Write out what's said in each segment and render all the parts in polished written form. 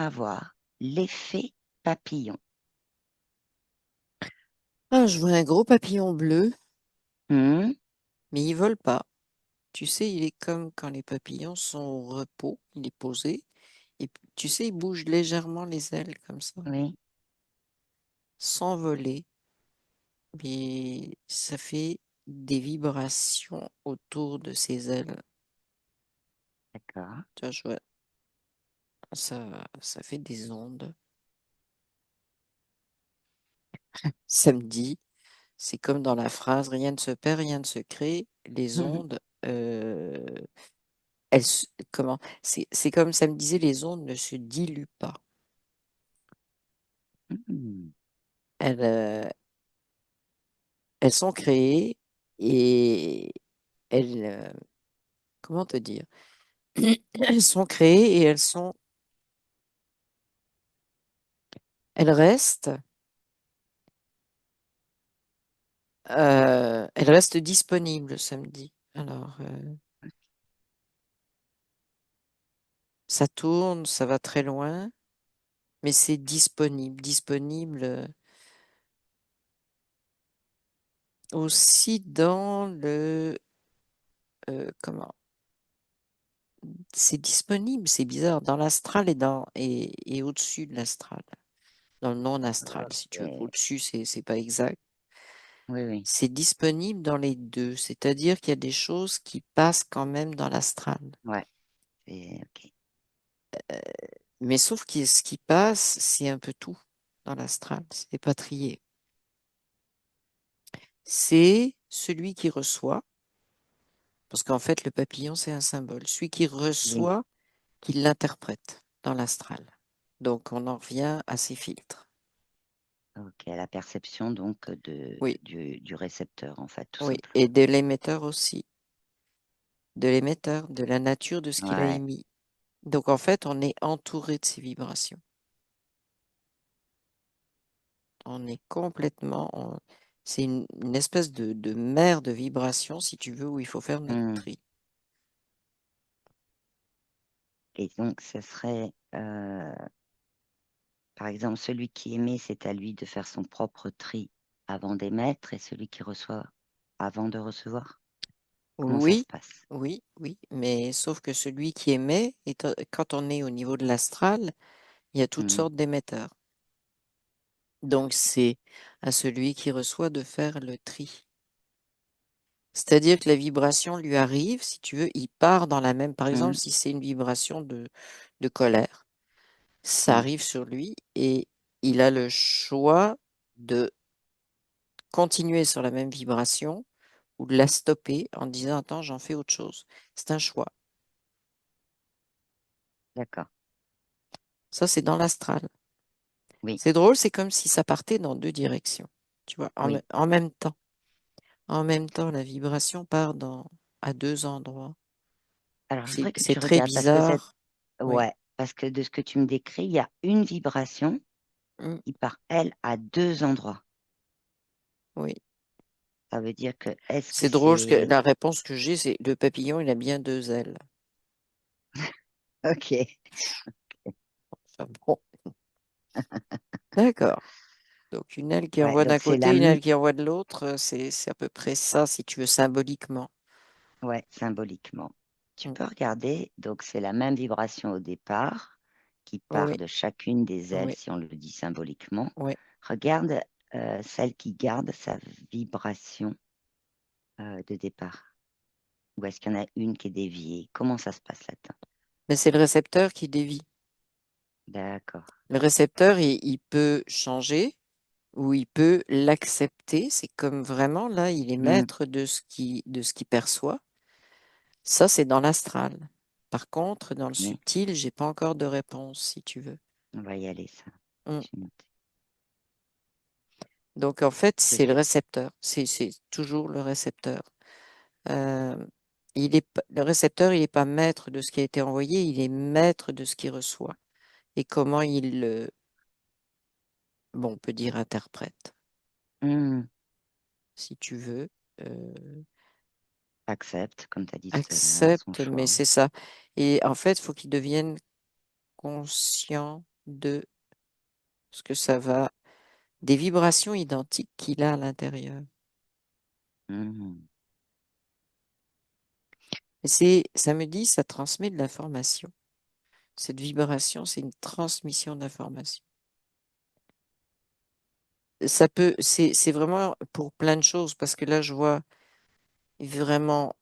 faire avoir l'effet papillon. Ah, je vois un gros papillon bleu, Hmm. mais il vole pas. Tu sais, il est comme quand les papillons sont au repos, il est posé. Et tu sais, il bouge légèrement les ailes comme ça, Oui, sans voler. Mais ça fait des vibrations autour de ses ailes. d'accord. Tu vois, ça fait des ondes. Samedi, c'est comme dans la phrase, rien ne se perd, rien ne se crée. Les ondes, comment? C'est comme ça me disait, les ondes ne se diluent pas. Hmm. Elles, elles sont créées et elles, comment te dire? Elles sont créées et elles restent, elles restent disponibles samedi. Alors, ça tourne, ça va très loin, mais c'est disponible. Disponible aussi dans comment? C'est disponible, c'est bizarre, dans l'astral et au-dessus de l'astral. Dans le non-astral, si tu veux. Ok. Au-dessus, c'est pas exact. Oui, oui. C'est disponible dans les deux, c'est-à-dire qu'il y a des choses qui passent quand même dans l'astral. Ouais, c'est ok. Mais sauf que ce qui passe, c'est un peu tout dans l'astral, c'est pas trié. C'est celui qui reçoit, parce qu'en fait, le papillon, c'est un symbole. Celui qui Oui, reçoit, qui l'interprète dans l'astral. Donc, on en revient à ces filtres. ok. La perception donc Oui, du récepteur, en fait, tout oui. simplement. Et de l'émetteur aussi. De l'émetteur, de la nature de ce qu'il a Ouais. émis. Donc, en fait, on est entouré de ces vibrations. On est complètement. C'est une espèce de mer de vibrations, si tu veux, où il faut faire notre Hmm. tri. Et donc, ce serait, par exemple, celui qui émet, c'est à lui de faire son propre tri avant d'émettre, et celui qui reçoit avant de recevoir. Comment ça se Oui, passe? oui, oui, mais sauf que celui qui émet, quand on est au niveau de l'astral, il y a toutes Hmm. sortes d'émetteurs. Donc, c'est à celui qui reçoit de faire le tri. C'est-à-dire que la vibration lui arrive, si tu veux, il part dans la même. Par Hmm. exemple, si c'est une vibration de colère, ça Oui, arrive sur lui et il a le choix de continuer sur la même vibration ou de la stopper en disant, attends, j'en fais autre chose. C'est un choix. d'accord. Ça, c'est dans l'astral. Oui, C'est drôle, c'est comme si ça partait dans deux directions. Tu vois, oui. en même temps. En même temps, la vibration part à deux endroits. Alors, je voudrais que C'est tu très regardes parce que bizarre. Oui. ouais, parce que de ce que tu me décris, il y a une vibration Mm, qui part, elle, à deux endroits. oui. Ça veut dire que, est-ce que C'est drôle, parce que c'est... la réponse que j'ai, c'est le papillon, il a bien deux ailes. Ok. Ah bon, d'accord. Donc, une aile qui Ouais, envoie donc d'un c'est côté, une aile qui envoie de l'autre, c'est à peu près ça, si tu veux, symboliquement. ouais, symboliquement. Tu Mm, peux regarder, donc c'est la même vibration au départ qui part oui, de chacune des ailes, oui, si on le dit symboliquement. oui. Regarde celle qui garde sa vibration de départ. Ou est-ce qu'il y en a une qui est déviée? Comment ça se passe là-dedans? Mais c'est le récepteur qui dévie. D'accord. Le récepteur, il peut changer ou il peut l'accepter. C'est comme vraiment, là, il est Hmm, maître de ce qu'il perçoit. Ça, c'est dans l'astral. Par contre, dans le oui, subtil, j'ai pas encore de réponse, si tu veux. on va y aller, ça. Mm. J'ai noté. Donc, en fait, Que c'est le j'ai- récepteur. C'est toujours le récepteur. Euh, le récepteur, il n'est pas maître de ce qui a été envoyé, il est maître de ce qu'il reçoit et comment il le, bon, on peut dire interprète, Hmm, si tu veux. Euh, accepte, comme tu as dit tout à l'heure, son Accepte, mais choix. c'est ça. Et en fait, il faut qu'il devienne conscient de ce que ça va, des vibrations identiques qu'il a à l'intérieur. Mhm. Ça me dit, ça transmet de l'information. Cette vibration, c'est une transmission d'information. C'est vraiment pour plein de choses, parce que là, je vois vraiment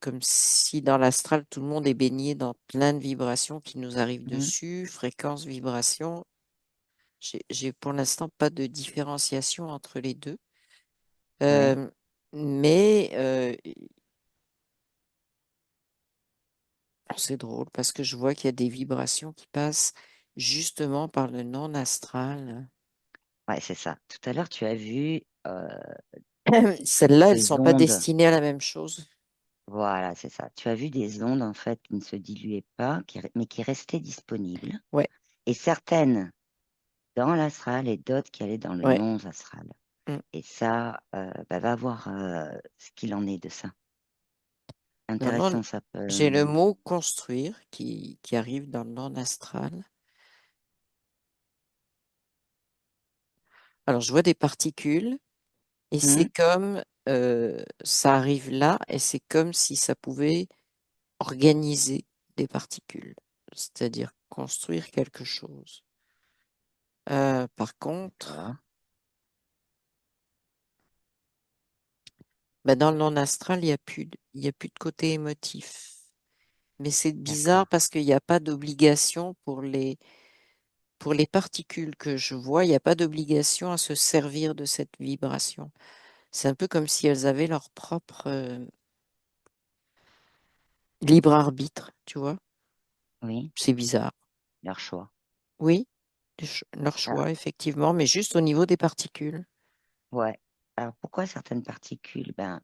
comme si dans l'astral, tout le monde est baigné dans plein de vibrations qui nous arrivent Mhm. dessus, fréquences, vibrations. J'ai pour l'instant pas de différenciation entre les deux. Ouais, Euh, mais c'est drôle parce que je vois qu'il y a des vibrations qui passent justement par le non-astral. ouais, c'est ça. Tout à l'heure, tu as vu Celles-là, elles des sont pas ondes. destinées à la même chose. Voilà, c'est ça. Tu as vu des ondes, en fait, qui ne se diluaient pas, mais qui restaient disponibles. Ouais, Et certaines dans l'astral et d'autres qui allaient dans le ouais. non-astral. Mm. Et ça, bah, va voir ce qu'il en est de ça. Non, non, Intéressant, ça peut. j'ai le mot construire qui arrive dans le non-astral. Alors, je vois des particules et c'est Hmm, comme ça arrive là et c'est comme si ça pouvait organiser des particules, c'est-à-dire construire quelque chose. Par contre, d'accord, ben dans le non-astral, il y a plus de côté émotif. Mais c'est bizarre d'accord. parce qu'il n'y a pas d'obligation pour les particules que je vois, il n'y a pas d'obligation à se servir de cette vibration. C'est un peu comme si elles avaient leur propre libre arbitre, tu vois. Oui, C'est bizarre. leur choix. Oui, leur Ah, choix, effectivement, mais juste au niveau des particules. ouais. Alors pourquoi certaines particules, ben,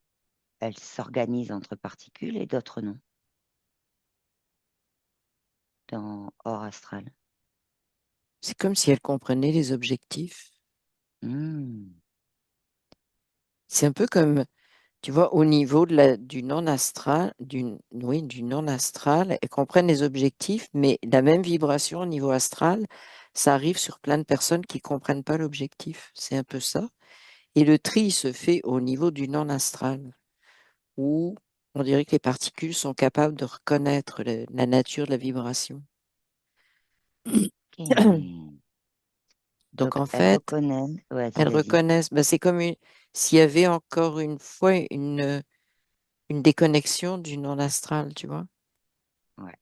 elles s'organisent entre particules et d'autres non, dans hors astral? C'est comme si elles comprenaient les objectifs. Hmm, C'est un peu comme, tu vois, au niveau du non-astral, oui, du non-astral, elles comprennent les objectifs, mais la même vibration au niveau astral, ça arrive sur plein de personnes qui comprennent pas l'objectif. C'est un peu ça. Et le tri se fait au niveau du non-astral, où on dirait que les particules sont capables de reconnaître la nature de la vibration. ok. Donc Donc en elles fait, reconnaissent. Vas-y, elles vas-y. reconnaissent, ben, c'est comme s'il y avait encore une fois une déconnexion du non-astral, tu vois. Ouais.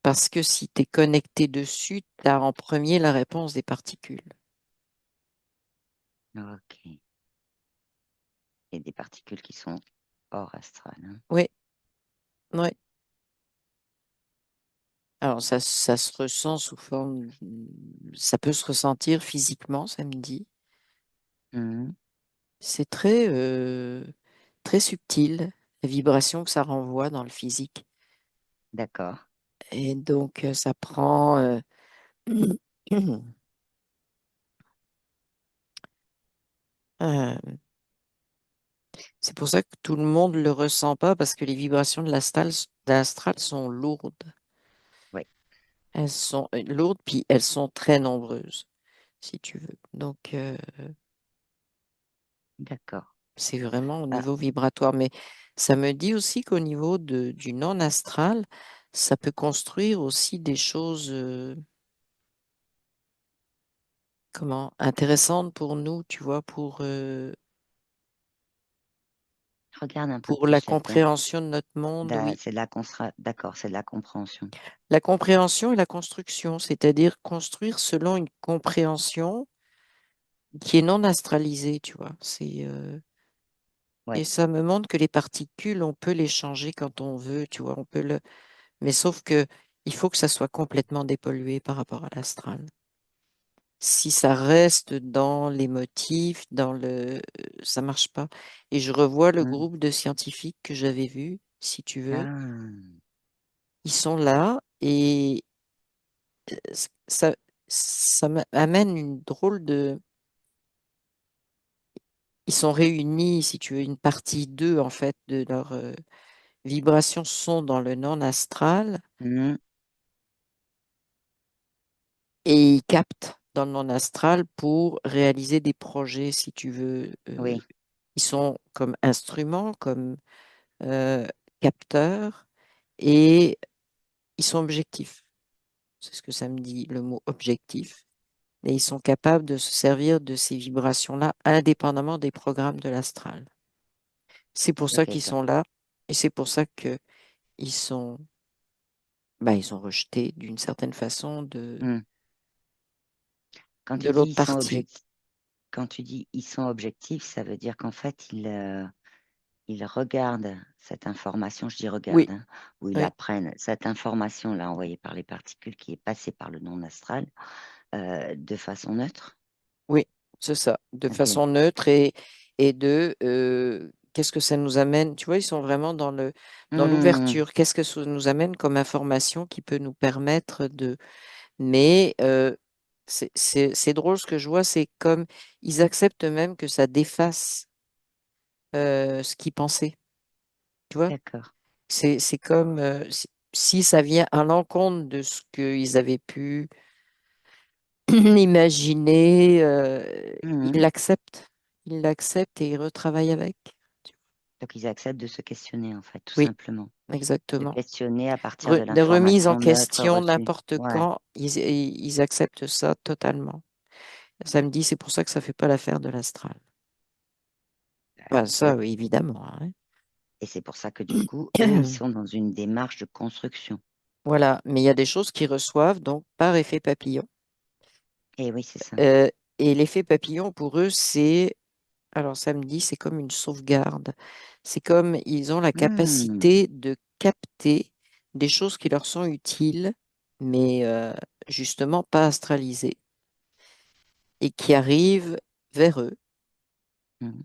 Parce que si tu es connecté dessus, tu as en premier la réponse des particules. Ok. Et des particules qui sont hors astral, hein. Oui, oui. Alors ça se ressent sous forme, ça peut se ressentir physiquement, ça me dit. Mhm, C'est très subtil, la vibration que ça renvoie dans le physique. d'accord. Et donc, ça prend... euh, c'est pour ça que tout le monde ne le ressent pas, parce que les vibrations de l'astral sont lourdes. Oui, Elles sont lourdes, puis elles sont très nombreuses, si tu veux. Donc, d'accord. c'est vraiment au Ah, niveau vibratoire. Mais ça me dit aussi qu'au niveau du non-astral, ça peut construire aussi des choses, comment, intéressantes pour nous, tu vois, regarde un peu pour la plus là-dedans. compréhension de notre monde, oui. C'est de la d'accord, c'est de la compréhension. La compréhension et la construction, c'est-à-dire construire selon une compréhension qui est non astralisée, tu vois. Et Ouais. ça me montre que les particules, on peut les changer quand on veut, tu vois. Mais sauf que il faut que ça soit complètement dépollué par rapport à l'astral. Si ça reste dans les motifs, ça marche pas. Et je revois le Mhm. groupe de scientifiques que j'avais vu, si tu veux. Ah, Ils sont là et ça, ça m'amène une drôle de. Ils sont réunis, si tu veux, une partie d'eux, en fait, de leurs vibrations sont dans le non astral. mhm. et ils captent dans le monde astral pour réaliser des projets, si tu veux. Oui, Ils sont comme instruments, comme euh, capteurs, et ils sont objectifs. C'est ce que ça me dit, le mot objectif. Et ils sont capables de se servir de ces vibrations-là indépendamment des programmes de l'astral. C'est pour ça ok, qu'ils sont là et c'est pour ça que ils sont, ils sont rejetés d'une certaine façon Hmm. Quand de tu dis l'autre ils sont partie. objectifs, quand tu dis ils sont objectifs, ça veut dire qu'en fait, ils regardent cette information, je dis Oui, regarde, hein, ou ils oui, apprennent cette information-là envoyée par les particules qui est passée par le non astral de façon neutre. oui, c'est ça, de Ok. façon neutre et de qu'est-ce que ça nous amène? Tu vois, ils sont vraiment dans Hmm, l'ouverture. Qu'est-ce que ça nous amène comme information qui peut nous permettre de. Mais c'est drôle ce que je vois, c'est comme ils acceptent même que ça défasse ce qu'ils pensaient. Tu vois? d'accord. C'est comme si ça vient à l'encontre de ce qu'ils avaient pu imaginer, ils Hmm. l'acceptent. Ils l'acceptent et ils retravaillent avec. Donc ils acceptent de se questionner en fait, tout Oui, simplement. De exactement. questionner à partir de Des remises en l'information neutre question reçue. n'importe Ouais. quand, ils acceptent ça totalement. Ça me dit, c'est pour ça que ça fait pas l'affaire de l'astral. Ben, ça, Et, oui, évidemment, hein. et c'est pour ça que du coup, eux, ils sont dans une démarche de construction. Voilà, mais il y a des choses qu'ils reçoivent donc par effet papillon. Et oui, c'est ça. Euh, et l'effet papillon, pour eux, c'est, alors ça me dit, c'est comme une sauvegarde. C'est comme ils ont la Hmm. capacité de capter des choses qui leur sont utiles, mais justement pas astralisées, et qui arrivent vers eux. Hmm.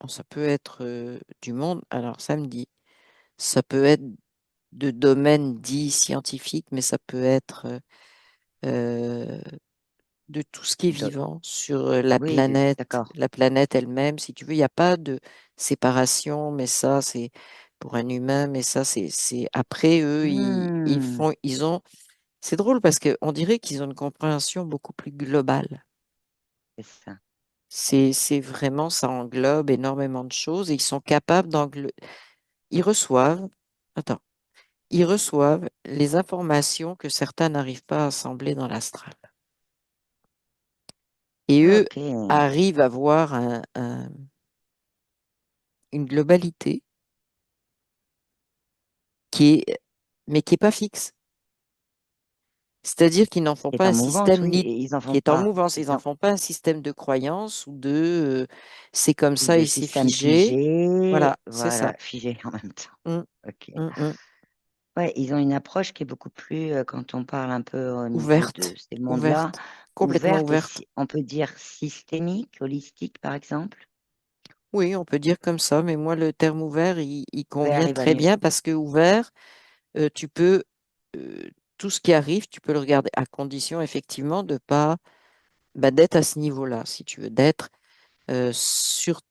Bon, ça peut être du monde, alors ça me dit, ça peut être de domaine dit scientifique, mais ça peut être euh, de tout ce qui est Do- vivant sur Oui, d'accord. la planète elle-même. Si tu veux, il n'y a pas de séparation, mais ça, c'est pour un humain, mais ça, c'est après eux, ils Hmm. font, ils ont, c'est drôle parce qu'on dirait qu'ils ont une compréhension beaucoup plus globale. C'est ça. C'est vraiment, ça englobe énormément de choses et ils sont capables d'englober, ils reçoivent, attends, ils reçoivent les informations que certains n'arrivent pas à assembler dans l'astral. Et eux Ok. arrivent à voir une globalité qui est, mais qui est pas fixe. C'est-à-dire qu'ils n'en font Est pas en un mouvance, système oui, et ils en qui font est en pas. mouvance. Ils Ils n'en ont font pas un système de croyance ou de c'est comme ou ça de et c'est système figé. figé, Voilà, c'est ça. voilà, figé en même temps. Hum, Ok. hum. Ouais, ils ont une approche qui est beaucoup plus, quand on parle un peu au niveau de Ouverte, ces mondes-là, ouverte, complètement ouverte et ouverte. on peut dire systémique, holistique par exemple. Oui, on peut dire comme ça, mais moi, le terme ouvert, il Ouvert, convient très évanoui. bien parce que ouvert, tu peux, euh, tout ce qui arrive, tu peux le regarder à condition effectivement de pas, d'être à ce niveau-là, si tu veux, d'être sur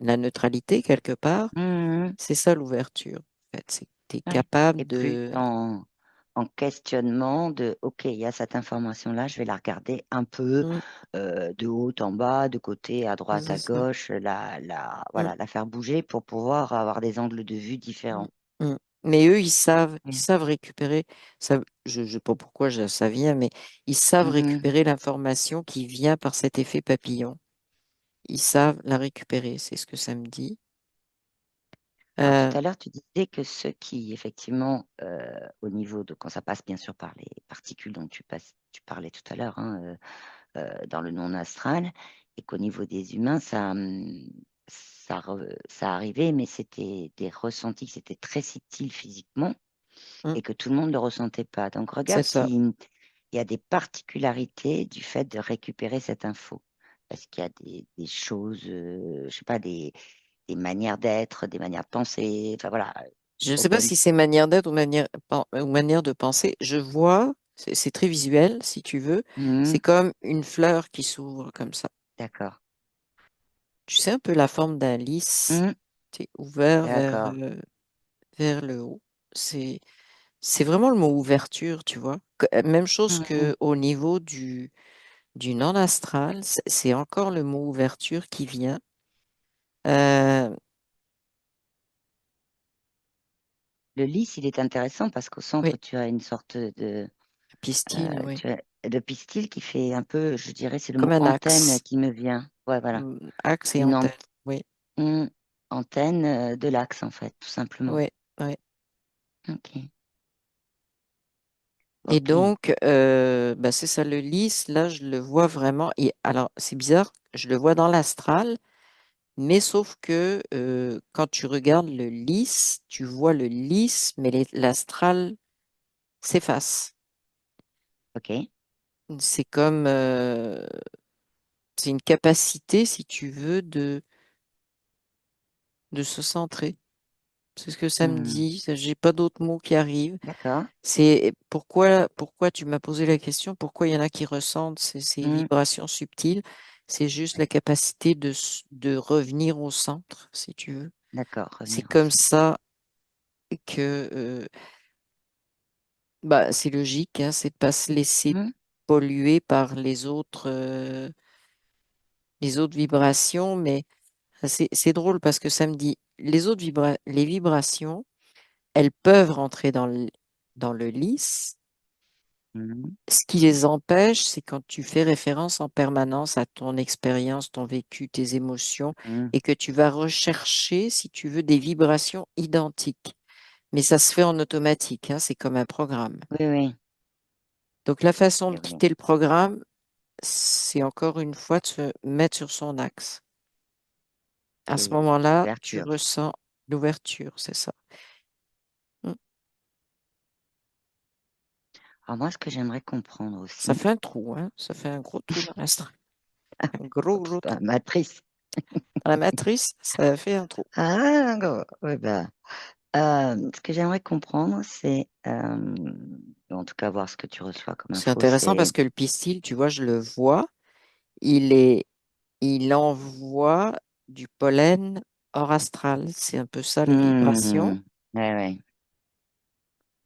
la neutralité quelque part. Mhm. C'est ça l'ouverture. En fait, c'est que tu es Ouais. Et capable plus de. en questionnement de, OK, il y a cette information-là, je vais la regarder un peu Mm, de haut en bas, de côté, à droite, c'est à ça. gauche, Mm, voilà, la faire bouger pour pouvoir avoir des angles de vue mm, différents. mm. Mais eux, ils Mm. savent récupérer. Ça, je ne sais pas pourquoi ça vient, mais ils savent Mhm. récupérer l'information qui vient par cet effet papillon. Ils savent la récupérer, c'est ce que ça me dit. Alors tout Euh, à l'heure, tu disais que ceux qui, effectivement, au niveau de, quand ça passe bien sûr par les particules dont tu parlais tout à l'heure, hein, dans le non astral, et qu'au niveau des humains, ça arrivait, mais c'était des ressentis, c'était très subtil physiquement, mm, et que tout le monde ne le ressentait pas. Donc c'est regarde ça. s'il y a des particularités du fait de récupérer cette info. Est-ce qu'il y a des choses, je sais pas, des manières d'être, des manières de penser, enfin voilà, Je ne sais pas auxquelles. si c'est manière d'être ou manière de penser. Je vois, c'est très visuel, si tu veux. C'est Mhm. comme une fleur qui s'ouvre comme ça. D'accord. Tu sais, un peu la forme d'un lys, Mhm. tu sais, ouvert D'accord. vers le haut. C'est, c'est vraiment le mot ouverture, tu vois. Même chose Mhm. que au niveau du non-astral, c'est encore le mot ouverture qui vient. Euh, Le lys, il est intéressant parce qu'au centre, oui, tu as une sorte pistil, oui. de pistil qui fait un peu, je dirais, c'est le Comme mot un antenne axe. qui me vient. Ouais, voilà. Axe C'est et une antenne. Oui, mm, antenne de l'axe, en fait, tout simplement. oui, oui. Ok, Et ok. donc, bah, c'est ça, le lys, là, je le vois vraiment. Et alors, c'est bizarre, je le vois dans l'astral, mais sauf que quand tu regardes le lys, tu vois le lys, mais l'astral s'efface. Ok. C'est comme, c'est une capacité, si tu veux, de se centrer. C'est ce que ça me Hmm. dit. J'ai pas d'autres mots qui arrivent. D'accord. C'est pourquoi tu m'as posé la question, pourquoi il y en a qui ressentent ces Hmm. vibrations subtiles? C'est juste la capacité de revenir au centre, si tu veux. D'accord, C'est revenir au comme centre. ça que, bah, c'est logique, hein, c'est de pas se laisser Hmm. polluer par les autres vibrations, mais c'est drôle parce que ça me dit, les vibrations, elles peuvent rentrer dans le lys. Hmm. Ce qui les empêche, c'est quand tu fais référence en permanence à ton expérience, ton vécu, tes émotions, Hmm. et que tu vas rechercher, si tu veux, des vibrations identiques. Mais ça se fait en automatique, hein, c'est comme un programme. Oui, oui. Donc la façon de Oui, oui. quitter le programme, c'est encore une fois de se mettre sur son axe. À ce Et moment-là, tu l'ouverture. ressens l'ouverture, c'est ça. Mm. Alors moi, ce que j'aimerais comprendre Ça aussi, fait un trou, hein? Ça fait un gros trou dans l'instant. Un gros, gros trou. matrice. Dans la matrice, ça fait un trou. Ah, d'accord. Ouais, bah, ce que j'aimerais comprendre, c'est, en tout cas, voir ce que tu reçois comme C'est info, intéressant c'est parce que le pistil, tu vois, je le vois, il est, il envoie du pollen hors astral. C'est un peu ça les vibrations. hmm, ouais, ouais,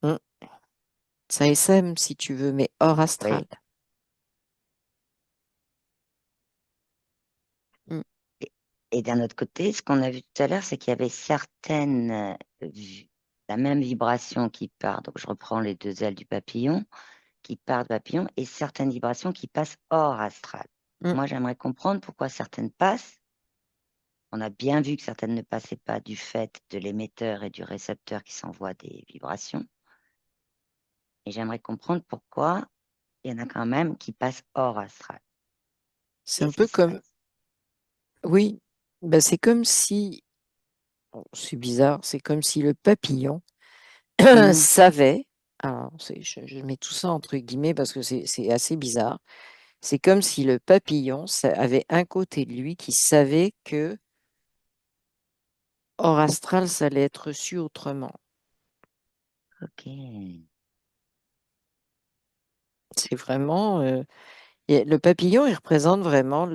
Mm. Ça essaime si tu veux, mais hors astral. ouais. Mm. Et, et d'un autre côté, ce qu'on a vu tout à l'heure, c'est qu'il y avait certaines, la même vibration qui part. Donc, je reprends les deux ailes du papillon, qui part du papillon, et certaines vibrations qui passent hors astral. Mm. Moi, j'aimerais comprendre pourquoi certaines passent. On a bien vu que certaines ne passaient pas du fait de l'émetteur et du récepteur qui s'envoient des vibrations. Et j'aimerais comprendre pourquoi il y en a quand même qui passent hors astral. C'est un Qu'est-ce qui peu se comme, passe? oui, ben c'est comme si, bon, c'est bizarre, c'est comme si le papillon Hmm, savait, alors je mets tout ça entre guillemets parce que c'est assez bizarre, c'est comme si le papillon avait un côté de lui qui savait que hors astral, ça allait être reçu autrement. ok. C'est vraiment, le papillon, il représente vraiment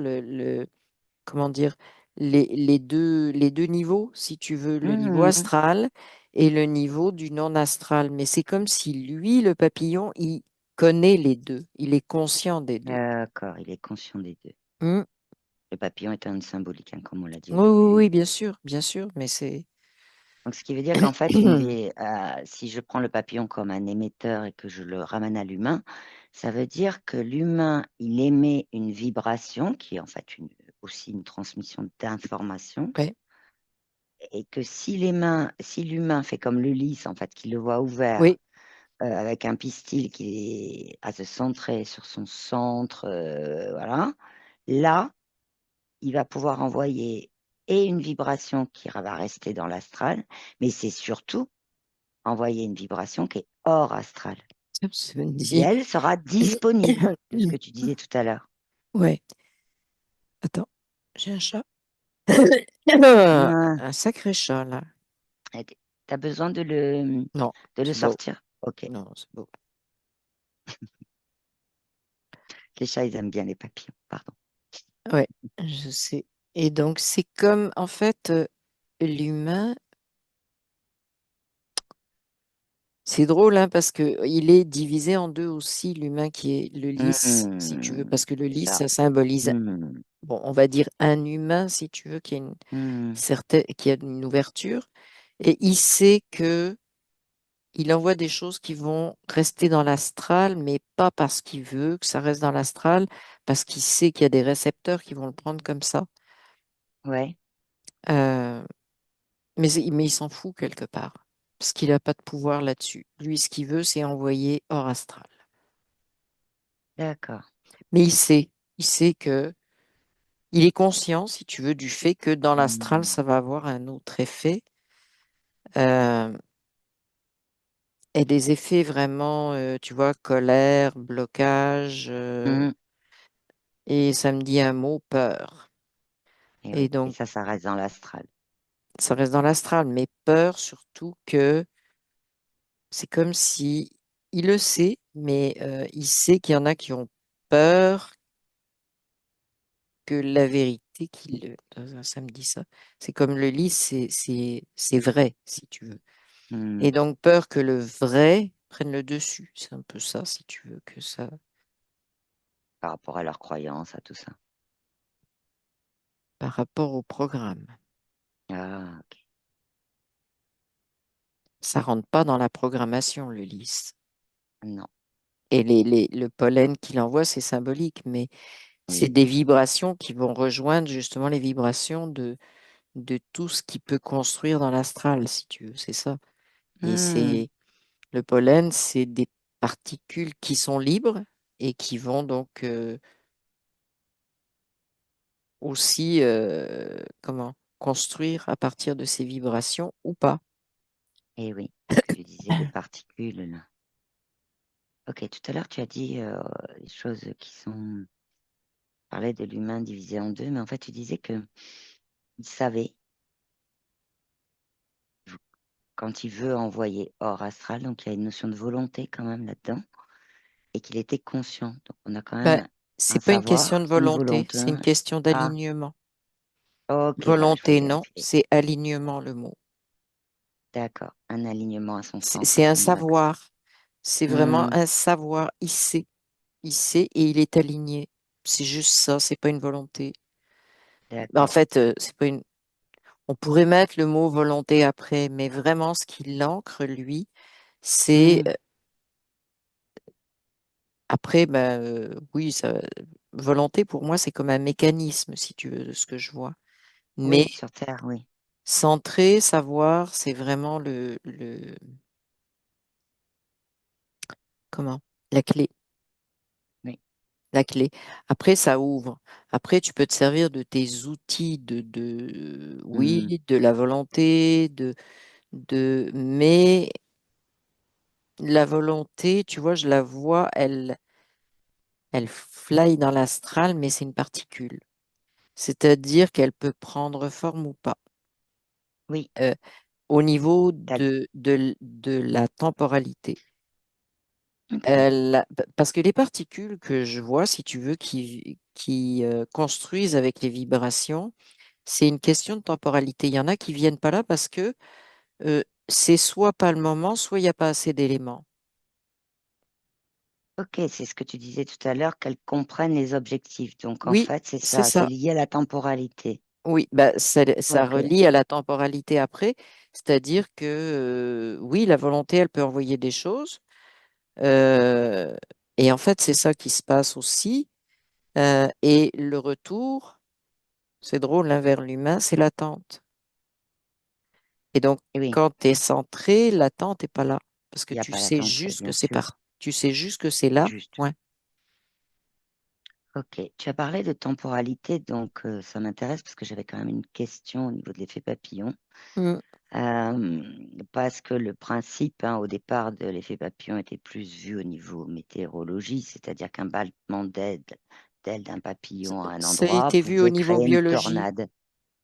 comment dire, les deux niveaux, si tu veux, le niveau Hmm, astral et le niveau du non astral. Mais c'est comme si lui, le papillon, il connaît les deux, il est conscient des deux. d'accord, il est conscient des deux. Hmm. Le papillon est un symbolique, hein, comme on l'a dit au Oui, oui, début. oui, bien sûr, mais c'est... Donc, ce qui veut dire qu'en fait, si je prends le papillon comme un émetteur et que je le ramène à l'humain, ça veut dire que l'humain, il émet une vibration qui est en fait aussi une transmission d'information Ouais, et que si l'humain fait comme le lys, en fait, qu'il le voit ouvert oui, avec un pistil qui est à se centrer sur son centre, voilà, là, il va pouvoir envoyer et une vibration qui va rester dans l'astral, mais c'est surtout envoyer une vibration qui est hors astral, ça me qui dit... elle sera disponible, c'est ce que tu disais tout à l'heure. Ouais, attends, j'ai un chat. Ah, Un sacré chat, là. tu as besoin Non, de le c'est beau. sortir. Ok, Non, c'est beau. les chats, ils aiment bien les papillons, pardon. Ouais, je sais. Et donc, c'est comme, en fait, l'humain, C'est drôle, hein, parce que il est divisé en deux aussi, l'humain qui est le lys, si tu veux, Hmm, parce que le lys, ça. ça symbolise, Hmm, bon, on va dire un humain, si tu veux, qui a une hmm, certaine, qui a une ouverture, et il sait que il envoie des choses qui vont rester dans l'astral, mais pas parce qu'il veut que ça reste dans l'astral, parce qu'il sait qu'il y a des récepteurs qui vont le prendre comme ça. ouais, Euh, mais il s'en fout quelque part, parce qu'il n'a pas de pouvoir là-dessus. Lui, ce qu'il veut, c'est envoyer hors astral. d'accord. Mais il sait que, il est conscient, si tu veux, du fait que dans l'astral, Hmm, ça va avoir un autre effet, euh, et des effets vraiment, tu vois, colère, blocage, hmm, et ça me dit un mot, peur. et Et oui, et donc, ça reste dans l'astral. ça reste dans l'astral, mais peur surtout que c'est comme si il le sait, mais il sait qu'il y en a qui ont peur que la vérité ça me dit ça. C'est comme le lit, c'est vrai, si tu veux. Hmm, Et donc peur que le vrai prenne le dessus. C'est un peu ça, si tu veux, que ça, par rapport à leurs croyances, à tout ça. par rapport au programme. Ah, ok. Ça rentre pas dans la programmation, le lys. Non, Et le pollen qu'il envoie, c'est symbolique, mais c'est oui. des vibrations qui vont rejoindre justement les vibrations de tout ce qui peut construire dans l'astral, si tu veux, c'est ça. Et Hmm, le pollen, c'est des particules qui sont libres et qui vont donc aussi, comment, construire à partir de ces vibrations ou pas. et oui, c'est ce que tu disais, des particules, là. Ok, tout à l'heure, tu as dit des choses qui sont... Tu parlais de l'humain divisé en deux, mais en fait, tu disais que il savait quand il veut envoyer hors astral, donc il y a une notion de volonté quand même là-dedans, et qu'il était conscient. Donc on a quand Ben, même un c'est pas une question de savoir, une volonté, volonté. c'est une question Ah, d'alignement. ok, voilà, je voulais Volonté, non, vérifier. c'est alignement le mot. D'accord, un alignement à son C'est centre. un D'accord. savoir. C'est vraiment Hmm, un savoir. Il sait et il est aligné. C'est juste ça, c'est pas une volonté. Ben, en d'accord. fait, c'est pas une. On pourrait mettre le mot volonté après, mais vraiment, ce qui l'ancre, lui, c'est Hmm, après, ben, oui, volonté pour moi, c'est comme un mécanisme, si tu veux, de ce que je vois. Mais oui, sur Terre, oui. centrer, savoir, c'est vraiment le comment? La clé. Oui. La clé. Après, ça ouvre. Après, tu peux te servir de tes outils Hmm, oui, de la volonté, mais la volonté, tu vois, je la vois, elle fly dans l'astral, mais c'est une particule. C'est-à-dire qu'elle peut prendre forme ou pas. oui, Euh, au niveau t'as- de la temporalité. ok. Parce que les particules que je vois, si tu veux, qui construisent avec les vibrations, c'est une question de temporalité. Il y en a qui viennent pas là parce que c'est soit pas le moment, soit il n'y a pas assez d'éléments. Ok, c'est ce que tu disais tout à l'heure, qu'elles comprennent les objectifs. Donc en Oui, fait, c'est c'est ça, c'est ça. lié à la temporalité. Oui, bah, ça Ok, relie à la temporalité après, c'est-à-dire que oui, la volonté, elle peut envoyer des choses. euh, et en fait, c'est ça qui se passe aussi. Et le retour, c'est drôle, hein, vers l'humain, c'est l'attente. Et donc, oui, quand tu es centré, l'attente n'est pas là. Parce que il n'y a tu pas sais d'attente, juste que bien c'est sûr. tu sais juste que c'est là, Juste. point. Ok, tu as parlé de temporalité, donc ça m'intéresse parce que j'avais quand même une question au niveau de l'effet papillon. Mm. Euh, Parce que le principe, hein, au départ de l'effet papillon était plus vu au niveau météorologie, c'est-à-dire qu'un battement d'aile d'un papillon à un Ça a endroit été vu au pouvait niveau créer une biologie. tornade.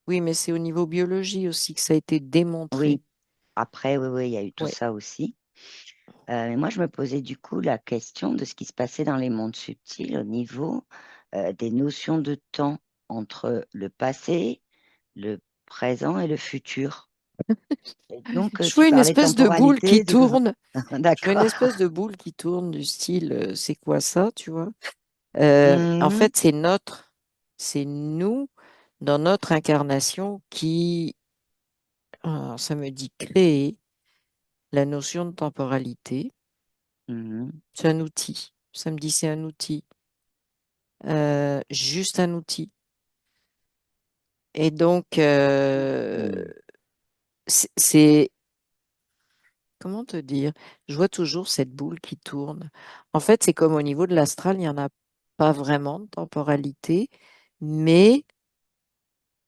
Oui, mais c'est au niveau biologie aussi que ça a été démontré. Oui, après, oui, oui, il y a eu tout Oui. ça aussi. Mais moi, je me posais du coup la question de ce qui se passait dans les mondes subtils au niveau des notions de temps entre le passé, le présent et le futur. Et donc, Je tu vois une parlais espèce de boule qui temporalité, de... tourne. Je vois une D'accord. espèce de boule qui tourne du style, c'est quoi ça, tu vois? En Mhm, fait, c'est nous, dans notre incarnation, qui, ça me dit créer la notion de temporalité. mhm, C'est un outil. Ça me dit c'est un outil, juste un outil. Et donc, mhm, c'est, comment te dire? Je vois toujours cette boule qui tourne. En fait, c'est comme au niveau de l'astral, il n'y en a pas vraiment de temporalité, mais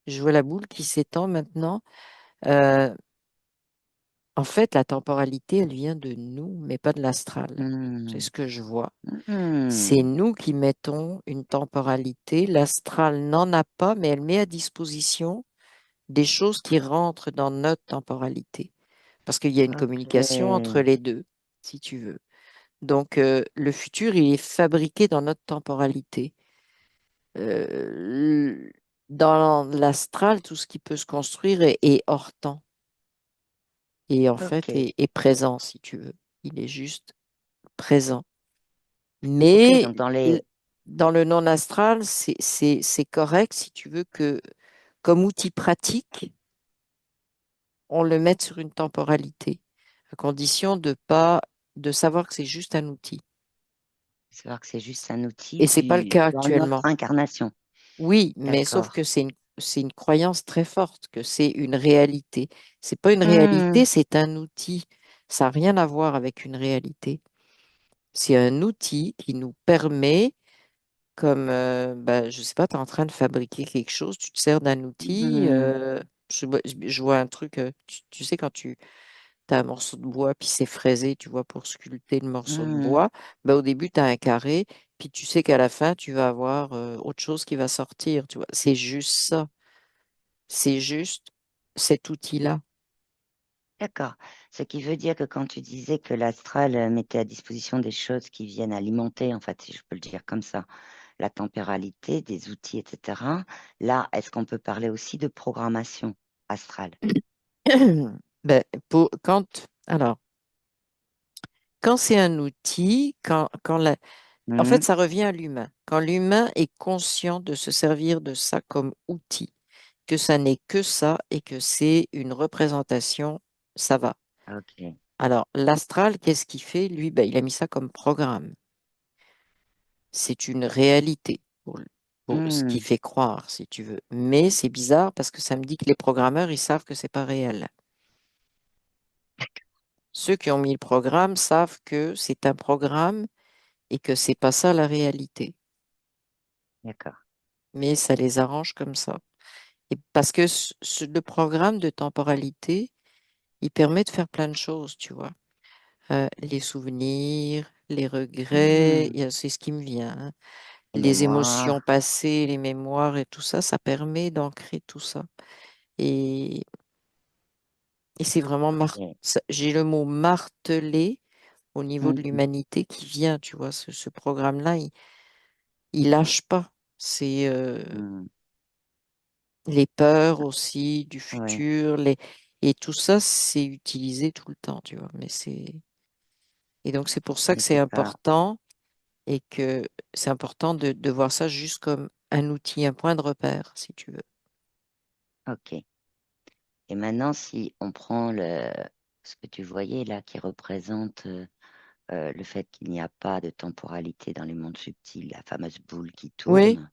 je vois la boule qui s'étend maintenant. Euh, En fait, la temporalité, elle vient de nous, mais pas de l'astral. C'est mhm, ce que je vois. C'est mhm. nous qui mettons une temporalité. L'astral n'en a pas, mais elle met à disposition des choses qui rentrent dans notre temporalité. Parce qu'il y a une Ok. communication entre les deux, si tu veux. Donc, le futur, il est fabriqué dans notre temporalité. Dans l'astral, tout ce qui peut se construire est hors temps et en fait Ok. est présent, si tu veux. Il est juste présent. Ok. Mais Donc, dans l- les... dans le non-astral, c'est correct, si tu veux, que comme outil pratique, on le mette sur une temporalité, à condition de savoir que c'est juste un outil. Savoir que c'est juste un outil Et c'est pas le cas dans notre actuellement. incarnation. Oui, mais sauf D'accord. que c'est une croyance très forte que c'est une réalité. C'est pas une réalité, Hmm, c'est un outil. Ça n'a rien à voir avec une réalité. C'est un outil qui nous permet, comme, bah, je sais pas, tu es en train de fabriquer quelque chose, tu te sers d'un outil. hmm, Je vois un truc, tu sais, quand tu as un morceau de bois, puis c'est fraisé, tu vois, pour sculpter le morceau de hmm. bois, bah, au début, tu as un carré, puis tu sais qu'à la fin, tu vas avoir autre chose qui va sortir, tu vois. C'est juste ça. C'est juste cet outil-là. D'accord. Ce qui veut dire que quand tu disais que l'astral mettait à disposition des choses qui viennent alimenter, en fait, si je peux le dire comme ça, la temporalité, des outils, etc. Là, est-ce qu'on peut parler aussi de programmation astrale? Ben, alors, quand c'est un outil, en fait, Hmm, ça revient à l'humain. Quand l'humain est conscient de se servir de ça comme outil, que ça n'est que ça et que c'est une représentation, ça va. ok. Alors, l'astral, qu'est-ce qu'il fait? Lui, ben, il a mis ça comme programme. C'est une réalité pour ce qui Hmm, fait croire, si tu veux. Mais c'est bizarre parce que ça me dit que les programmeurs, ils savent que c'est pas réel. Ceux qui ont mis le programme savent que c'est un programme et que c'est pas ça la réalité. d'accord. Mais ça les arrange comme ça. Et parce que le programme de temporalité, il permet de faire plein de choses, tu vois. Les souvenirs, les regrets, Hmm, c'est ce qui me vient, hein. les Les émotions mémoires. passées, les mémoires et tout ça, ça permet d'ancrer tout ça. Et, et c'est vraiment, Ok. j'ai le mot martelé au niveau de Hmm, l'humanité qui vient, tu vois, ce programme-là, il lâche pas. C'est hmm, les peurs aussi du ouais, futur, et tout ça, c'est utilisé tout le temps, tu vois. Et donc c'est pour ça que mais c'est c'est pas. important et que c'est important de voir ça juste comme un outil, un point de repère, si tu veux. Ok. Et maintenant, si on prend ce que tu voyais là, qui représente le fait qu'il n'y a pas de temporalité dans les mondes subtils, la fameuse boule qui Oui, tourne,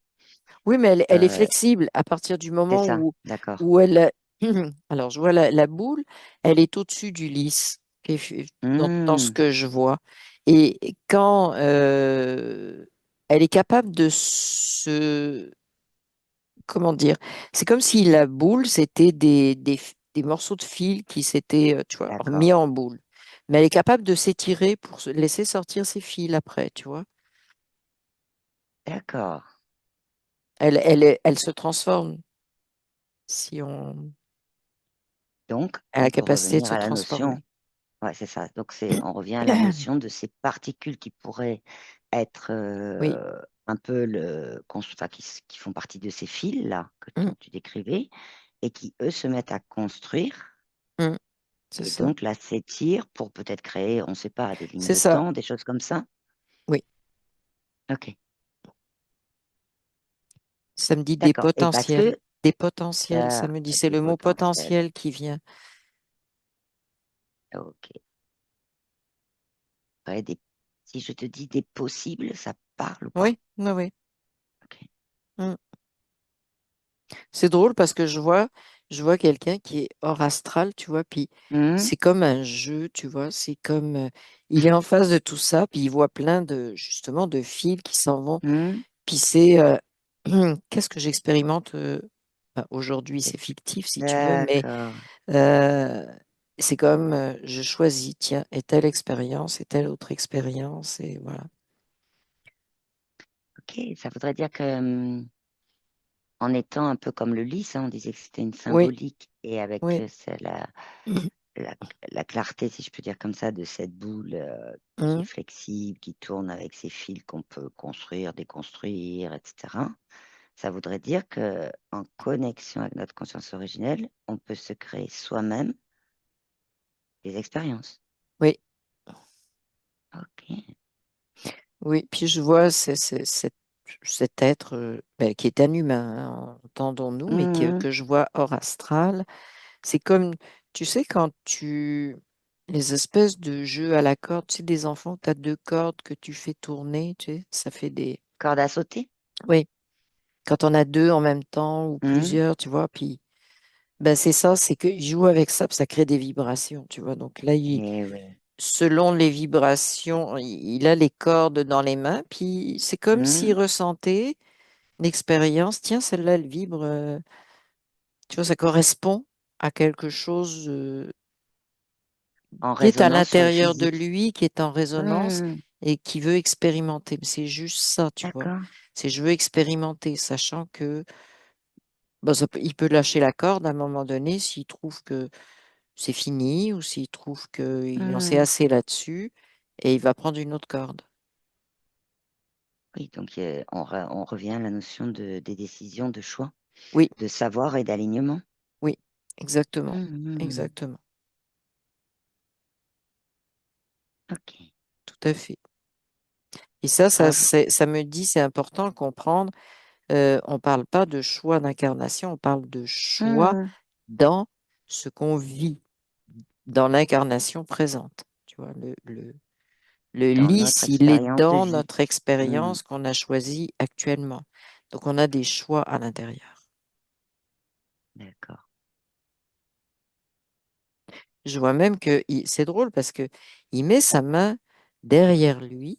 oui, mais elle est euh, flexible à partir du c'est moment ça, d'accord. où elle. Alors, je vois la boule, elle est au-dessus du lys, dans ce Hmm, que je vois. Et quand elle est capable de comment dire, c'est comme si la boule, c'était des morceaux de fil qui s'étaient, tu vois, remis d'accord, en boule. Mais elle est capable de s'étirer pour laisser sortir ses fils après, tu vois. d'accord. Elle se transforme si on Donc, a on la peut capacité de revenir se à la notion. transformer. Ouais, c'est ça. Donc, on revient à la notion de ces particules qui pourraient être Oui. un peu enfin, qui font partie de ces fils-là Mm. dont tu décrivais et qui, eux, se mettent à construire. Mm, c'est Et ça. donc là, s'étire pour peut-être créer, on ne sait pas, des lignes C'est de ça. temps, des choses comme ça. Oui. Ok, Ça me dit des d'accord. Et parce potentiels. que Des potentiels, ça me dit. C'est des le mot potentiels. potentiel qui vient. Ok. Ouais, si je te dis des possibles, ça parle ou pas? Oui, oui, oui. Ok. Mm. C'est drôle parce que je vois quelqu'un qui est hors astral, tu vois, puis Hmm, c'est comme un jeu, tu vois, c'est comme il est en face de tout ça, puis il voit plein de justement de fils qui s'en vont, hmm, puis c'est qu'est-ce que j'expérimente aujourd'hui, c'est fictif si tu veux, mais d'accord. euh, c'est comme je choisis, tiens, et telle expérience, et telle autre expérience, et voilà. Ok, ça voudrait dire que en étant un peu comme le lys, hein, on disait que c'était une Oui, symbolique, et avec oui. la, la clarté, si je peux dire comme ça, de cette boule qui est Hum, flexible, qui tourne avec ses fils qu'on peut construire, déconstruire, etc. Ça voudrait dire que en connexion avec notre conscience originelle, on peut se créer soi-même des expériences. oui. Ok. Oui, puis je vois cet être qui est un humain, hein, entendons-nous, mais que Mhm. je vois hors astral. C'est comme, tu sais, les espèces de jeux à la corde, tu sais, des enfants, tu as deux cordes que tu fais tourner, tu sais, ça fait des... Corde à sauter. Oui, quand on a deux en même temps ou Mhm. plusieurs, tu vois, puis ben c'est ça, c'est qu'ils jouent avec ça, puis ça crée des vibrations, tu vois. Donc là, Eh oui. selon les vibrations, il a les cordes dans les mains, puis c'est comme s'il Mhm. ressentait l'expérience. Tiens, celle-là, elle vibre, tu vois, ça correspond à quelque chose En qui est à résonance sur le l'intérieur de physique. lui, qui est en résonance Mhm. et qui veut expérimenter. C'est juste ça, tu vois. D'accord. C'est je veux expérimenter, sachant que bon, il peut lâcher la corde à un moment donné s'il trouve que c'est fini ou s'il trouve qu'il en sait Mhm. assez là-dessus et il va prendre une autre corde. Oui, donc on revient à la notion des décisions, de choix, Oui, de savoir et d'alignement. oui, exactement, Mhm. exactement, Ok. tout à fait. Et ça, Bravo. ça me dit, c'est important de comprendre. On ne parle pas de choix d'incarnation, on parle de choix Mhm. dans ce qu'on vit, dans l'incarnation présente. Tu vois, le Dans notre lys, il est expérience de dans vie. notre Mhm. expérience qu'on a choisie actuellement. Donc, on a des choix à l'intérieur. D'accord. Je vois même que c'est drôle parce que il met sa main derrière lui,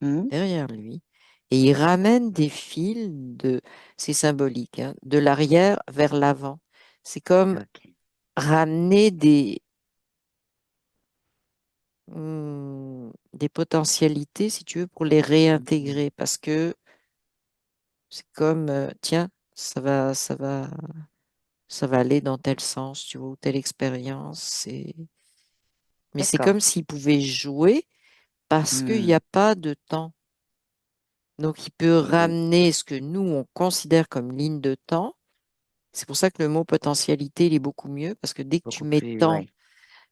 Mhm. derrière lui, et il ramène des fils c'est symbolique, hein, de l'arrière vers l'avant. C'est comme Ok. ramener des potentialités, si tu veux, pour les Mhm. réintégrer, parce que c'est comme, tiens, ça va aller dans tel sens, tu vois, ou telle expérience. Mais c'est D'accord. comme s'il pouvait jouer parce qu'il n'y Mhm. a pas de temps. Donc, il peut Et donc, ramener ce que nous, on considère comme ligne de temps. C'est pour ça que le mot potentialité, il est beaucoup mieux, parce que dès que tu beaucoup mets plus, temps, ouais.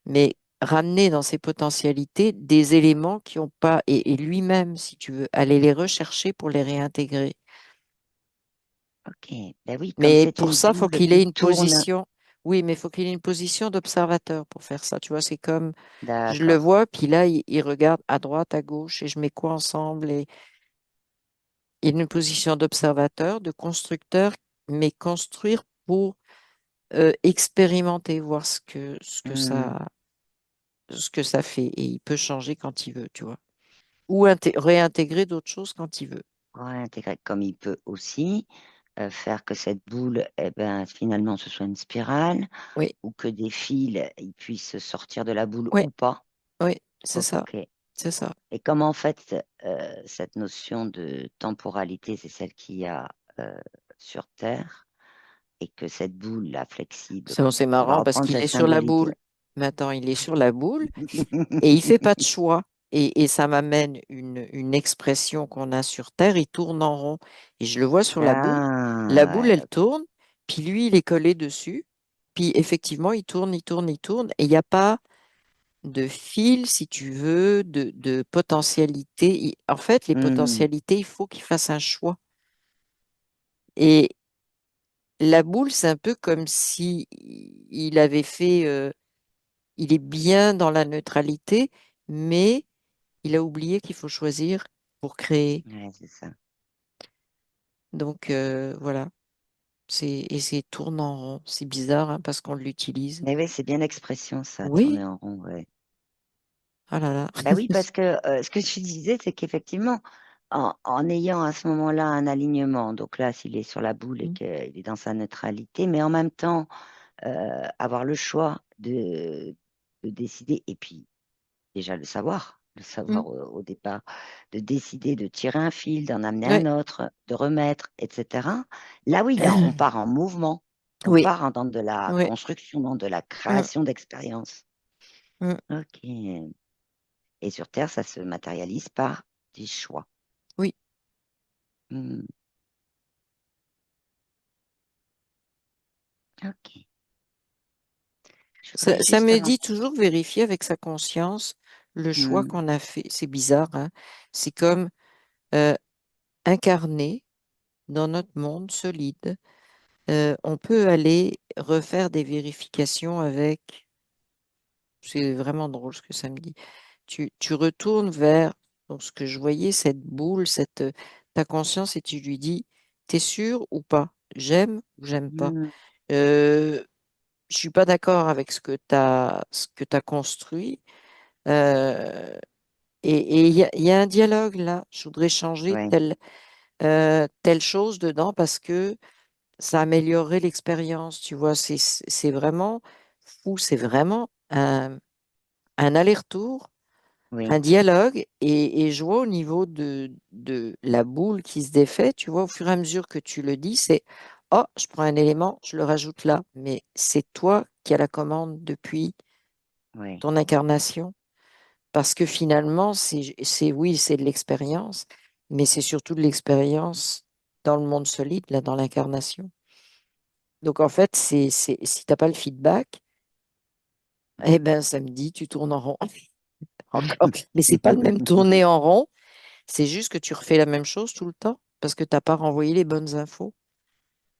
mais ramener dans ses potentialités des éléments qui ont pas, et lui-même, si tu veux, aller les rechercher pour les réintégrer. Ok. Ben oui, comme Mais c'est pour une ça, faut boule qu'il ait qui une tourne. position, oui, mais il faut qu'il ait une position d'observateur pour faire ça. Tu vois, c'est comme, je le D'accord. vois, puis là, il regarde à droite, à gauche, et je mets quoi ensemble, et il a une position d'observateur, de constructeur, mais construire pour expérimenter, voir Mhm. ce que ça fait. Et il peut changer quand il veut, tu vois. Ou réintégrer d'autres choses quand il veut. Ouais, intégrer comme il peut aussi faire que cette boule, eh ben, finalement, ce soit une spirale Oui, ou que des fils, ils puissent sortir de la boule oui, ou pas. oui, c'est ça, Ok. c'est ça. Et comment en fait cette notion de temporalité, c'est celle qu'il y a sur Terre et que cette boule, là, flexible, C'est on va marrant parce reprendre qu'il cette est sur la symbolique. boule. Maintenant, il est sur la boule et il fait pas de choix. Et ça m'amène une expression qu'on a sur Terre, il tourne en rond. Et je le vois sur la boule. La Ah, boule, ouais, elle tourne, puis lui, il est collé dessus. puis effectivement, il tourne, il tourne, il tourne, et il n'y a pas de fil, si tu veux, de potentialité. En fait, les Hmm. potentialités, il faut qu'il fasse un choix. Et la boule, c'est un peu comme si il avait fait, il est bien dans la neutralité, mais il a oublié qu'il faut choisir pour créer. Ouais, c'est ça. Donc voilà, et c'est tourne en rond. C'est bizarre hein, parce qu'on l'utilise. Mais oui, c'est bien l'expression, ça, tourner Oui, en rond, ouais. ah là là. Bah oui, parce que ce que tu disais, c'est qu'effectivement, en ayant à ce moment-là un alignement, donc là, s'il est sur la boule et Mm, qu'il est dans sa neutralité, mais en même temps, avoir le choix de décider, et puis déjà le mm. savoir au départ, de décider de tirer un fil, d'en amener Ouais. un autre, de remettre, etc. Là, oui, là, on part en mouvement, on Oui, part dans de la oui. construction, dans de la Mm, création d'expériences. mm. Ok. Et sur Terre, ça se matérialise par des choix. Oui. Hmm. Ok. Je Ça, voudrais ça juste me avant. dit toujours vérifier avec sa conscience le choix Hmm. qu'on a fait. C'est bizarre, hein? C'est comme euh, incarner dans notre monde solide. On peut aller refaire des vérifications avec. C'est vraiment drôle ce que ça me dit. Tu retournes vers donc, ce que je voyais, cette boule, ta conscience, et tu lui dis, t'es sûr ou pas? J'aime ou j'aime pas? Hmm. Euh, je suis pas d'accord avec ce que t'as construit. Euh, et il y a un dialogue là. Je voudrais changer Ouais, telle chose dedans parce que ça améliorerait l'expérience. Tu vois, c'est vraiment fou. C'est vraiment un aller-retour, oui, un dialogue. Et je vois au niveau de la boule qui se défait, tu vois, au fur et à mesure que tu le dis, c'est, oh, je prends un élément, je le rajoute là. Mais c'est toi qui as la commande depuis oui, ton incarnation. Parce que finalement, oui, c'est de l'expérience, mais c'est surtout de l'expérience dans le monde solide, là, dans l'incarnation. Donc en fait, si t'as pas le feedback, eh ben samedi, tu tournes en rond encore. Mais c'est pas le même tourner en rond, c'est juste que tu refais la même chose tout le temps parce que t'as pas renvoyé les bonnes infos.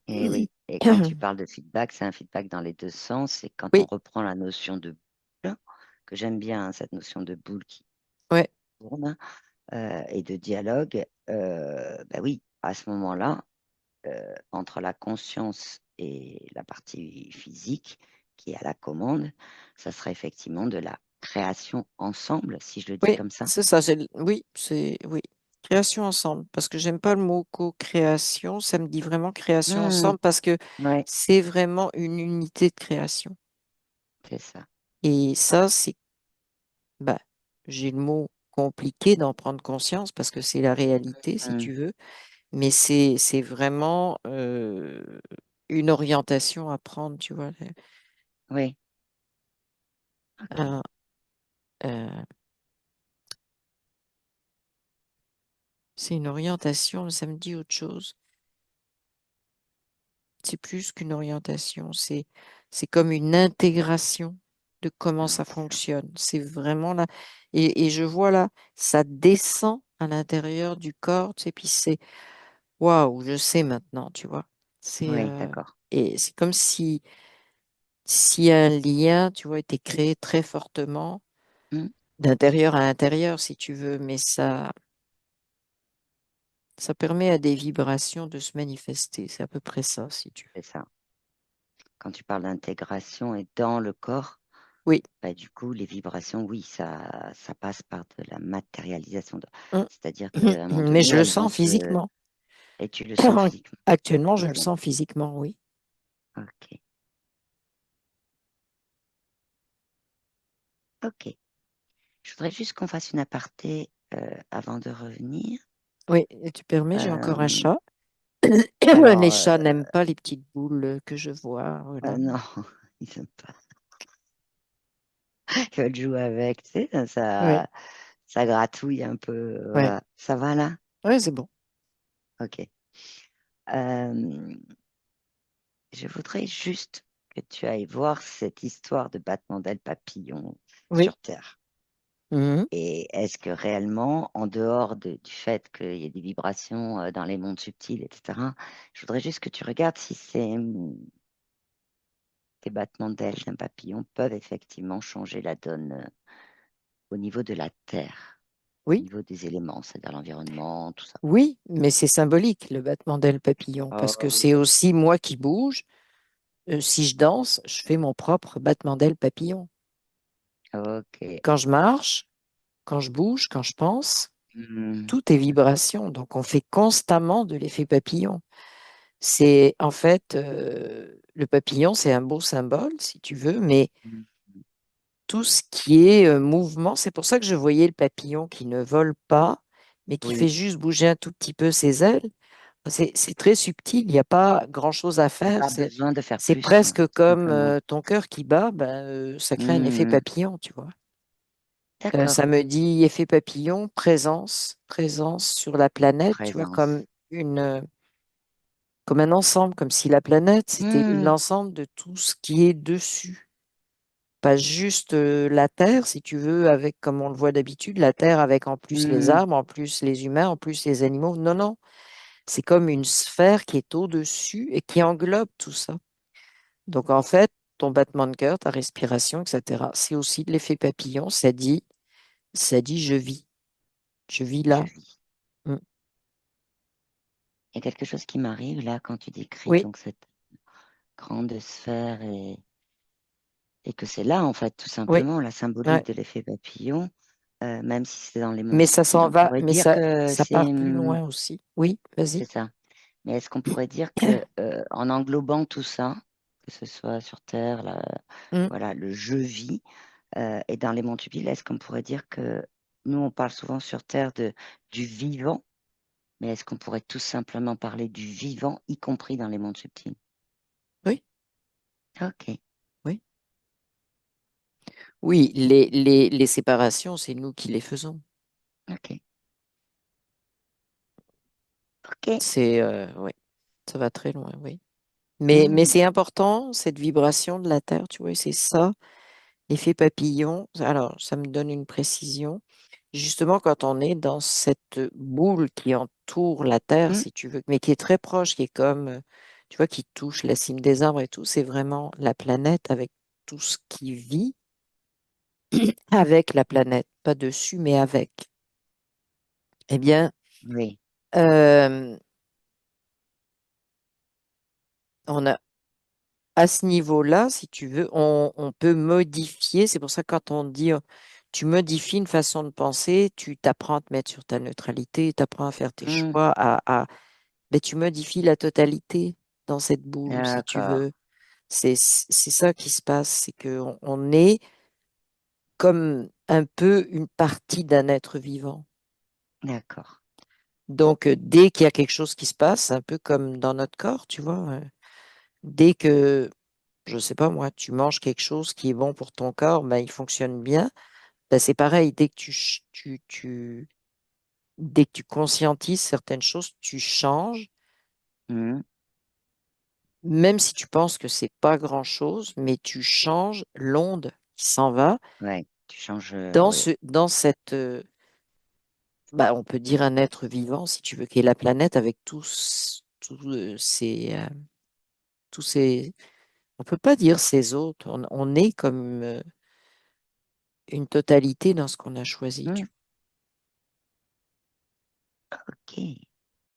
et oui. Et quand tu parles de feedback, c'est un feedback dans les deux sens. Et quand on Oui, reprend la notion de boule, que j'aime bien, hein, cette notion de boule qui ouais, tourne, et de dialogue, bah oui, à ce moment-là, entre la conscience et la partie physique qui est à la commande, ça serait effectivement de la création ensemble, si je le dis oui, comme ça. c'est ça. Oui, oui. Création ensemble, parce que j'aime pas le mot co-création, ça me dit vraiment création Hmm, ensemble parce que ouais, c'est vraiment une unité de création. c'est ça. Et ça, bah, j'ai le mot compliqué d'en prendre conscience parce que c'est la réalité, si Hmm, tu veux, mais c'est vraiment une orientation à prendre, tu vois. oui, ok. Un- euh, c'est une orientation, mais ça me dit autre chose. C'est plus qu'une orientation, c'est comme une intégration de comment Ouais, ça c'est ça. fonctionne. C'est vraiment là. Et je vois là, ça descend à l'intérieur du corps, tu sais, puis c'est waouh, je sais maintenant, tu vois. C'est Oui, d'accord. et c'est comme si un lien, tu vois, était créé très fortement Hmm, d'intérieur à intérieur, si tu veux, mais ça permet à des vibrations de se manifester. C'est à peu près ça, si tu veux. c'est ça. Quand tu parles d'intégration et dans le corps, Oui. bah, du coup, les vibrations, oui, ça passe par de la matérialisation. Hum. C'est-à-dire qu'à un moment Mais donné, je le elles vont sens se... physiquement. Et tu le sens physiquement. Actuellement, je le Ok. sens physiquement, oui. Ok. Ok. Je voudrais juste qu'on fasse une aparté avant de revenir. Oui, et tu permets, j'ai encore un Euh, chat. alors, Les chats n'aiment pas les petites boules que je vois. Voilà. non, ils n'aiment pas. Ils veulent jouer avec, tu sais, Oui, ça gratouille un peu. oui. Voilà. Ça va là? Oui, c'est bon. Ok. Euh, je voudrais juste. que tu ailles voir cette histoire de battement d'ailes papillon Oui. sur Terre. Mhm. Et est-ce que réellement, en dehors du fait qu'il y ait des vibrations dans les mondes subtils, etc., je voudrais juste que tu regardes si ces battements d'ailes d'un papillon peuvent effectivement changer la donne au niveau de la Terre, au Oui. niveau des éléments, c'est-à-dire l'environnement, tout ça. Oui, mais c'est symbolique, le battement d'ailes papillon, parce que c'est Oh, aussi moi qui bouge. Si je danse, je fais mon propre battement d'ailes papillon. ok. Quand je marche, quand je bouge, quand je pense, Hmm, tout est vibration. Donc, on fait constamment de l'effet papillon. C'est en fait, le papillon, c'est un beau symbole, si tu veux, mais hmm, tout ce qui est mouvement, c'est pour ça que je voyais le papillon qui ne vole pas, mais qui fait oui, juste bouger un tout petit peu ses ailes. C'est très subtil, il n'y a pas grand-chose à il n'y a faire. pas besoin de faire C'est plus, presque tout comme simplement. ton cœur qui bat, ben, ça crée un effet Hmm, papillon, tu vois. Ça d'accord, me dit effet papillon, présence, présence sur la planète, tu vois, présence. comme un ensemble, comme si la planète, c'était Hmm, l'ensemble de tout ce qui est dessus. Pas juste la Terre, si tu veux, avec, comme on le voit d'habitude, la Terre avec en plus les hmm, arbres, en plus les humains, en plus les animaux. Non, non, c'est comme une sphère qui est au-dessus et qui englobe tout ça. Donc, en fait, ton battement de cœur, ta respiration, etc., c'est aussi de l'effet papillon. Ça dit, je vis je là. vis. Mm. Il y a quelque chose qui m'arrive là quand tu décris Oui, donc cette grande sphère et que c'est là en fait tout oui, simplement la symbolique ouais. de l'effet papillon, même si c'est dans les mondes Mais ça subtils, s'en on va, pourrait mais dire ça, que ça part plus loin aussi. Oui, vas-y. c'est ça. Mais est-ce qu'on pourrait dire que en englobant tout ça, que ce soit sur Terre, Mm. voilà, le je vis et dans les mondes subtils, est-ce qu'on pourrait dire que nous on parle souvent sur Terre du vivant, mais est-ce qu'on pourrait tout simplement parler du vivant, y compris dans les mondes subtils? Oui, Ok, oui. Oui, les séparations, c'est nous qui les faisons. ok, ok. Oui, ça va très loin, oui. Mais Hmm, c'est important, cette vibration de la Terre, tu vois, et c'est ça, l'effet papillon. Alors, ça me donne une précision. Justement, quand on est dans cette boule qui entoure la Terre, hmm, si tu veux, mais qui est très proche, qui est comme, tu vois, qui touche la cime des arbres et tout, c'est vraiment la planète avec tout ce qui vit avec la planète, pas dessus, mais avec. Eh bien, oui, euh, on a, à ce niveau-là, si tu veux, on peut modifier. C'est pour ça que quand on dit tu modifies une façon de penser, tu t'apprends à te mettre sur ta neutralité, tu apprends à faire tes hmm, choix, ben, tu modifies la totalité dans cette boule, si tu d'accord, veux. C'est ça qui se passe, c'est qu'on est comme un peu une partie d'un être vivant. d'accord. Donc, dès qu'il y a quelque chose qui se passe, un peu comme dans notre corps, tu vois, dès que je sais pas moi, tu manges quelque chose qui est bon pour ton corps, ben, il fonctionne bien. Ben, c'est pareil, dès que tu conscientises certaines choses, tu changes, Hmm, même si tu penses que c'est pas grand-chose, mais tu changes l'onde qui s'en va ouais, tu changes, dans ouais. dans cette, on peut dire un être vivant, si tu veux, qui est la planète avec tous ces, on peut pas dire ces autres, on est comme une totalité dans ce qu'on a choisi. Hmm, ok.